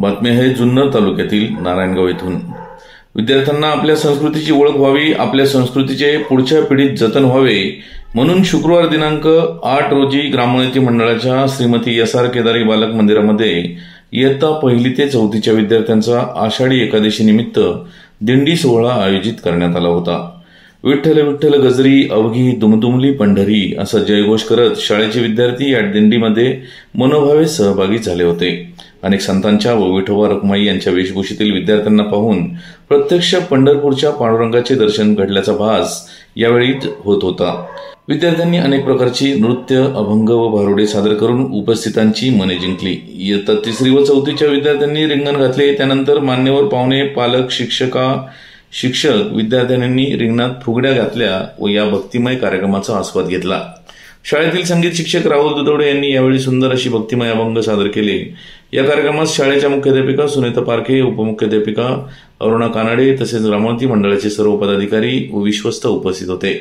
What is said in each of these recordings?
बातमी आहे जुन्नर तालुक्यातील नारायणगाव येथून। विद्यार्थ्यांना आपल्या संस्कृतीची ओळख व्हावी, आपल्या संस्कृतीचे पुढच्या पिढीत जतन व्हावे म्हणून शुक्रवार दिनांक 8 रोजी ग्रामोन्नती मंडळाच्या श्रीमती एस.आर. केदारी बालक मंदिरामध्ये इयत्ता 1ली ते 4थीच्या विद्यार्थ्यांचा आषाढी एकादशी निमित्त दिंडी सोहळा आयोजित करण्यात आला होता। विठ्ठल विठ्ठल गजरी अवघी दुमदुमली पंढरी असा जयघोष करत शाळेचे विद्यार्थी या दिंडीमध्ये मनोभावे सहभागी झाले होते। अनेक संतांच्या व विठोबा रखुमाई यांच्या वेशभूषेतील विद्यार्थ्यांना पाहून प्रत्यक्ष पंढरपूरच्या पांडुरंगाचे दर्शन घडल्याचा भास यावेळी होत होता। विद्यार्थ्यांनी अनेक प्रकारची नृत्य, अभंग व भारुडे सादर करून उपस्थितांची मने जिंकली। इयत्ता 3री व 4थीच्या विद्यार्थ्यांनी रिंगण घातले। त्यानंतर मान्यवर पाहुणे, पालक, शिक्षक विद्यार्थ्यांनी रिंगणात फुगड्या घातल्या व या भक्तिमय कार्यक्रमाचा आस्वाद घेतला। शाळेतील संगीत शिक्षक राहुल दुधवडे यांनी यावेळी सुंदर अशी भक्तिमय अभंग सादर केले। या कार्यक्रमात शाळेच्या मुख्याध्यापिका सुनीता पारखे, उपमुख्याध्यापिका अरुणा कानडे तसेच ग्रामोन्नती मंडळाचे सर्व पदाधिकारी व विश्वस्त उपस्थित होते।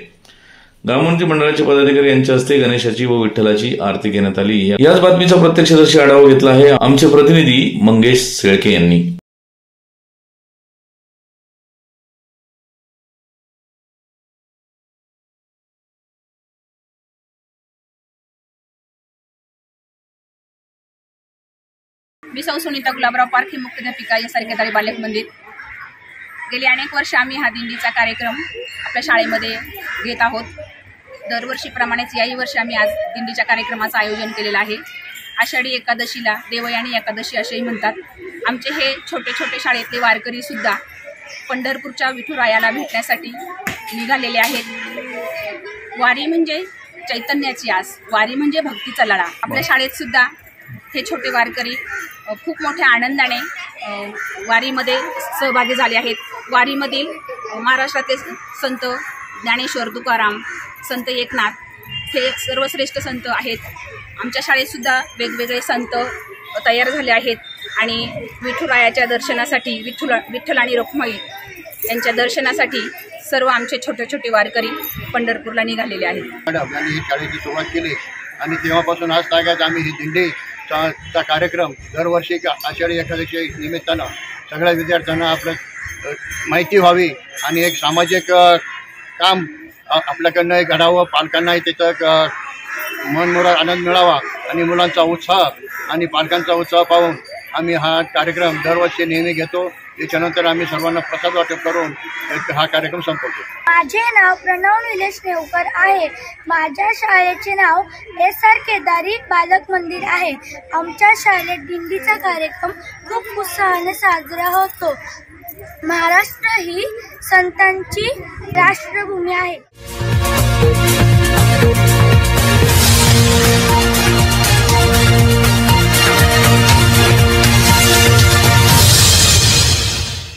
ग्रामोन्नती मंडळाचे पदाधिकारी यांच्या हस्ते गणेशाची व विठ्ठलाची आरती घेण्यात आली। याच बातमीचा प्रत्यक्षदर्शी आढावा घेतला आहे आमचे प्रतिनिधी मंगेश शेळके यांनी। मी सौ सुनीता गुलाबराव पारखे, मुख्याध्यापिका एस.आर. केदारी बालक मंदिर। गेली अनेक वर्ष आम्ही हा दिंडीचा कार्यक्रम आपल्या शाळेमध्ये घेत आहोत। दरवर्षीप्रमाणेच याही वर्षी आम्ही आज दिंडीच्या कार्यक्रमाचं आयोजन केलेलं आहे। आषाढी एकादशीला देवयानी एकादशी असेही म्हणतात। आमचे हे छोटे छोटे शाळेतले वारकरी सुद्धा पंढरपूरच्या विठुरायाला भेटण्यासाठी निघालेले आहेत। वारी म्हणजे चैतन्याची आस, वारी म्हणजे भक्तीचा लढा। आपल्या शाळेत सुद्धा हे छोटे वारकरी खूप मोठ्या आनंदाने वारीमध्ये सहभागी झाले आहेत। वारीमधील महाराष्ट्रातील संत ज्ञानेश्वर, तुकाराम, संत एकनाथ हे सर्वश्रेष्ठ संत आहेत। आमच्या शाळेत सुद्धा वेगवेगळे संत तयार झाले आहेत आणि विठुरायाच्या दर्शनासाठी विठ्ठल आणि रखुमाई यांच्या दर्शनासाठी सर्व आमचे छोटे छोटे वारकरी पंढरपूरला निघालेले आहेत। आणि ही शाळेची सुरुवात केली आणि तेव्हापासून आज तागायत आम्ही ही दिंडी चा कार्यक्रम दरवर्षी आषाढी एकादशी निमित्तानं सगळ्या विद्यार्थ्यांना आपलं माहिती व्हावी आणि एक सामाजिक काम आपल्याकडनं घडावं, पालकांनाही त्याचा मनमुराद आनंद मिळावा आणि मुलांचा उत्साह आणि पालकांचा उत्साह पाहून आम्ही हा कार्यक्रम दरवर्षी नेहमी घेतो। त्याच्यानंतर आम्ही सर्वांना प्रसाद वाटप करून हा कार्यक्रम संपवतो। माझे नाव प्रणव निलेश नेवकर आहे। माझ्या शाळेचे नाव एस.आर. केदारी बालक मंदिर आहे। आमच्या शाळेत दिंडीचा कार्यक्रम खूप उत्साहाने साजरा होतो। महाराष्ट्र ही संतांची राष्ट्रभूमी आहे।